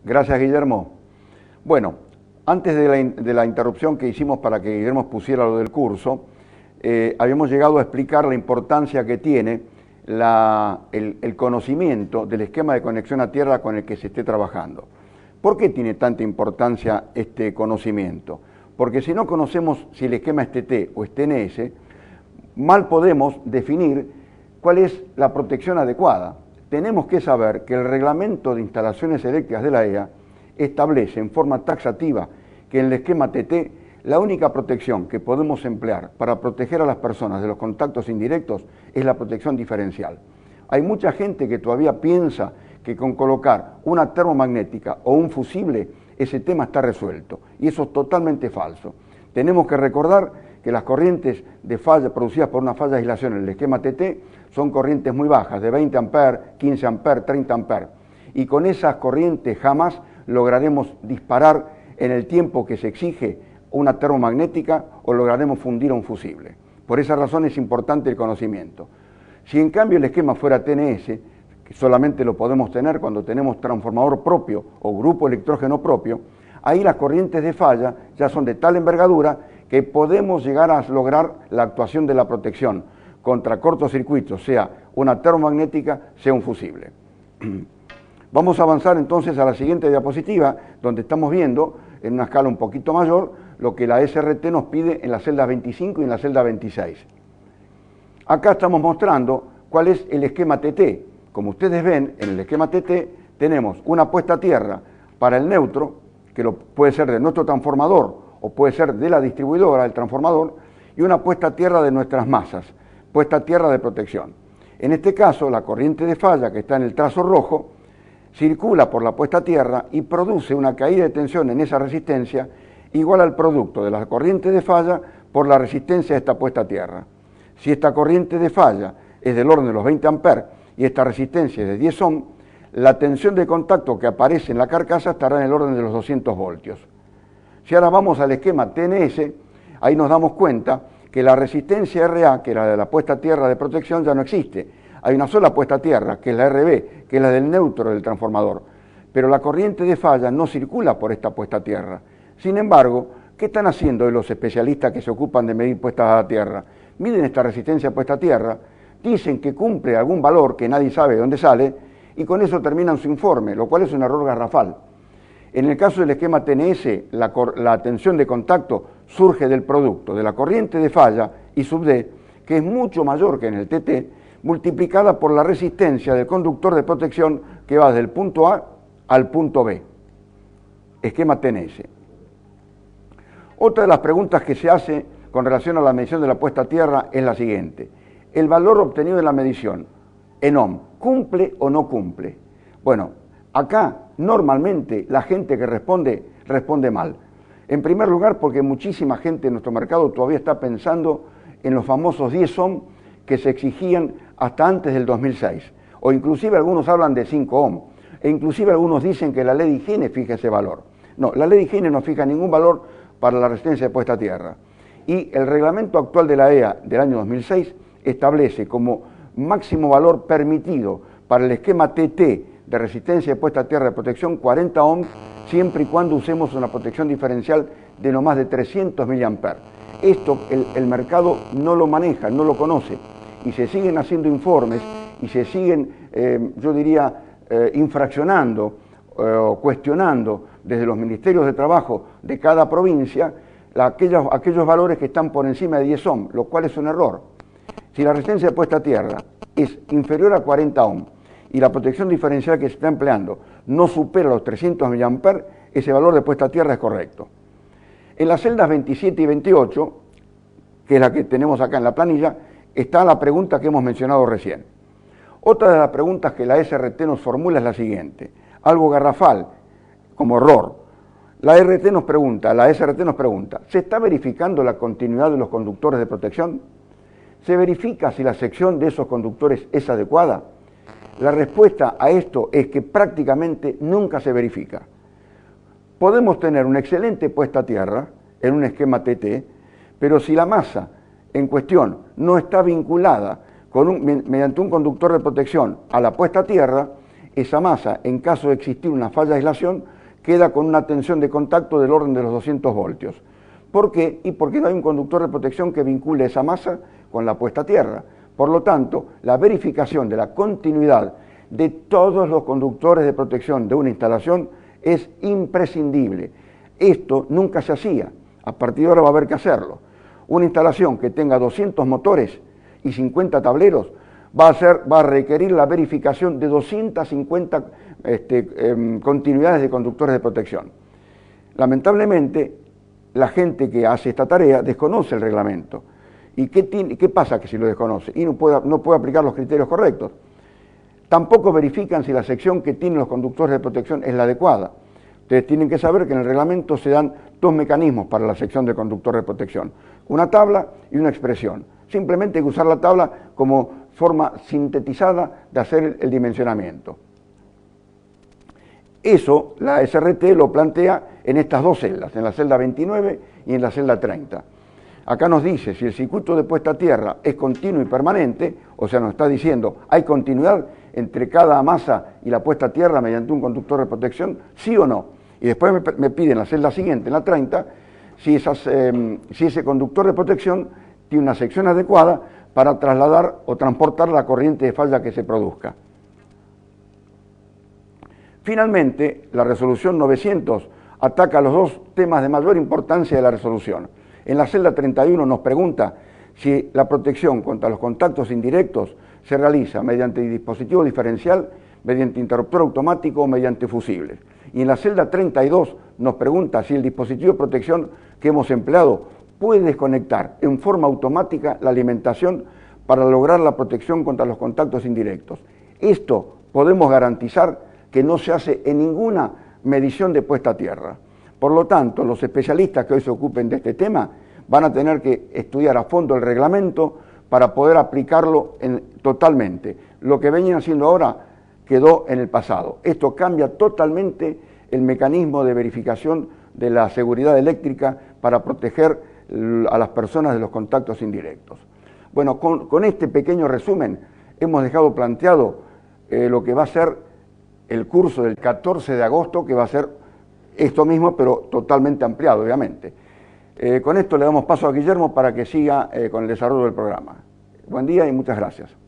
Gracias, Guillermo. Bueno, antes de la interrupción que hicimos para que Guillermo pusiera lo del curso, habíamos llegado a explicar la importancia que tiene el conocimiento del esquema de conexión a tierra con el que se esté trabajando. ¿Por qué tiene tanta importancia este conocimiento? Porque si no conocemos si el esquema es TT o es TNS, mal podemos definir cuál es la protección adecuada. Tenemos que saber que el reglamento de instalaciones eléctricas de la EA establece en forma taxativa que en el esquema TT la única protección que podemos emplear para proteger a las personas de los contactos indirectos es la protección diferencial. Hay mucha gente que todavía piensa que con colocar una termomagnética o un fusible ese tema está resuelto, y eso es totalmente falso. Tenemos que recordar que las corrientes de falla producidas por una falla de aislación en el esquema TT son corrientes muy bajas, de 20 amperes, 15 amperes, 30 amperes, y con esas corrientes jamás lograremos disparar en el tiempo que se exige una termomagnética o lograremos fundir un fusible. Por esa razón es importante el conocimiento. Si en cambio el esquema fuera TNS, que solamente lo podemos tener cuando tenemos transformador propio o grupo electrógeno propio, ahí las corrientes de falla ya son de tal envergadura que podemos llegar a lograr la actuación de la protección contra cortocircuitos, sea una termomagnética, sea un fusible. Vamos a avanzar entonces a la siguiente diapositiva, donde estamos viendo en una escala un poquito mayor lo que la SRT nos pide en la celda 25 y en la celda 26. Acá estamos mostrando cuál es el esquema TT. Como ustedes ven, en el esquema TT tenemos una puesta a tierra para el neutro, que puede ser de nuestro transformador o puede ser de la distribuidora del transformador, y una puesta a tierra de nuestras masas, puesta a tierra de protección. En este caso, la corriente de falla que está en el trazo rojo circula por la puesta a tierra y produce una caída de tensión en esa resistencia igual al producto de la corriente de falla por la resistencia de esta puesta a tierra. Si esta corriente de falla es del orden de los 20 amperes y esta resistencia es de 10 ohm, la tensión de contacto que aparece en la carcasa estará en el orden de los 200 voltios. Si ahora vamos al esquema TNS, ahí nos damos cuenta que la resistencia RA, que era de la puesta a tierra de protección, ya no existe. Hay una sola puesta a tierra, que es la RB, que es la del neutro del transformador. Pero la corriente de falla no circula por esta puesta a tierra. Sin embargo, ¿qué están haciendo los especialistas que se ocupan de medir puestas a tierra? Miden esta resistencia puesta a tierra, dicen que cumple algún valor que nadie sabe de dónde sale, y con eso terminan su informe, lo cual es un error garrafal. En el caso del esquema TNS, la tensión de contacto surge del producto de la corriente de falla y sub D, que es mucho mayor que en el TT, multiplicada por la resistencia del conductor de protección que va desde el punto A al punto B. Esquema TNS. Otra de las preguntas que se hace con relación a la medición de la puesta a tierra es la siguiente. ¿El valor obtenido en la medición en ohm cumple o no cumple? Bueno, acá normalmente la gente que responde mal. En primer lugar, porque muchísima gente en nuestro mercado todavía está pensando en los famosos 10 ohm que se exigían hasta antes del 2006. O inclusive algunos hablan de 5 ohm. E inclusive algunos dicen que la ley de higiene fija ese valor. No, la ley de higiene no fija ningún valor para la resistencia de puesta a tierra. Y el reglamento actual de la EA del año 2006 establece como máximo valor permitido para el esquema TT de resistencia de puesta a tierra de protección 40 ohms, siempre y cuando usemos una protección diferencial de no más de 300 mA. Esto el mercado no lo maneja, no lo conoce, y se siguen haciendo informes y se siguen, yo diría, infraccionando o cuestionando desde los ministerios de trabajo de cada provincia aquellos valores que están por encima de 10 ohm, lo cual es un error. Si la resistencia de puesta a tierra es inferior a 40 ohm y la protección diferencial que se está empleando no supera los 300 mA, ese valor de puesta a tierra es correcto. En las celdas 27 y 28, que es la que tenemos acá en la planilla, está la pregunta que hemos mencionado recién. Otra de las preguntas que la SRT nos formula es la siguiente, algo garrafal, como error. La SRT nos pregunta, ¿se está verificando la continuidad de los conductores de protección? ¿Se verifica si la sección de esos conductores es adecuada? La respuesta a esto es que prácticamente nunca se verifica. Podemos tener una excelente puesta a tierra en un esquema TT, pero si la masa en cuestión no está vinculada mediante un conductor de protección a la puesta a tierra, esa masa, en caso de existir una falla de aislación, queda con una tensión de contacto del orden de los 200 voltios. ¿Por qué? Y porque no hay un conductor de protección que vincule esa masa con la puesta a tierra. Por lo tanto, la verificación de la continuidad de todos los conductores de protección de una instalación es imprescindible. Esto nunca se hacía, a partir de ahora va a haber que hacerlo. Una instalación que tenga 200 motores y 50 tableros va a requerir la verificación de 250 continuidades de conductores de protección. Lamentablemente, la gente que hace esta tarea desconoce el reglamento. ¿Y qué pasa que si lo desconoce? Y no puede aplicar los criterios correctos. Tampoco verifican si la sección que tienen los conductores de protección es la adecuada. Ustedes tienen que saber que en el reglamento se dan dos mecanismos para la sección de conductor de protección. Una tabla y una expresión. Simplemente hay que usar la tabla como forma sintetizada de hacer el dimensionamiento. Eso la SRT lo plantea en estas dos celdas, en la celda 29 y en la celda 30. Acá nos dice si el circuito de puesta a tierra es continuo y permanente, o sea, nos está diciendo hay continuidad entre cada masa y la puesta a tierra mediante un conductor de protección, sí o no. Y después me piden en la celda siguiente, en la 30, si ese conductor de protección tiene una sección adecuada para trasladar o transportar la corriente de falla que se produzca. Finalmente, la resolución 900 ataca los dos temas de mayor importancia de la resolución. En la celda 31 nos pregunta si la protección contra los contactos indirectos se realiza mediante dispositivo diferencial, mediante interruptor automático o mediante fusibles. Y en la celda 32 nos pregunta si el dispositivo de protección que hemos empleado puede desconectar en forma automática la alimentación para lograr la protección contra los contactos indirectos. Esto podemos garantizar que no se hace en ninguna medición de puesta a tierra. Por lo tanto, los especialistas que hoy se ocupen de este tema van a tener que estudiar a fondo el reglamento para poder aplicarlo totalmente. Lo que venían haciendo ahora quedó en el pasado. Esto cambia totalmente el mecanismo de verificación de la seguridad eléctrica para proteger a las personas de los contactos indirectos. Bueno, con este pequeño resumen hemos dejado planteado lo que va a ser el curso del 14 de agosto, que va a ser esto mismo, pero totalmente ampliado, obviamente. Con esto le damos paso a Guillermo para que siga con el desarrollo del programa. Buen día y muchas gracias.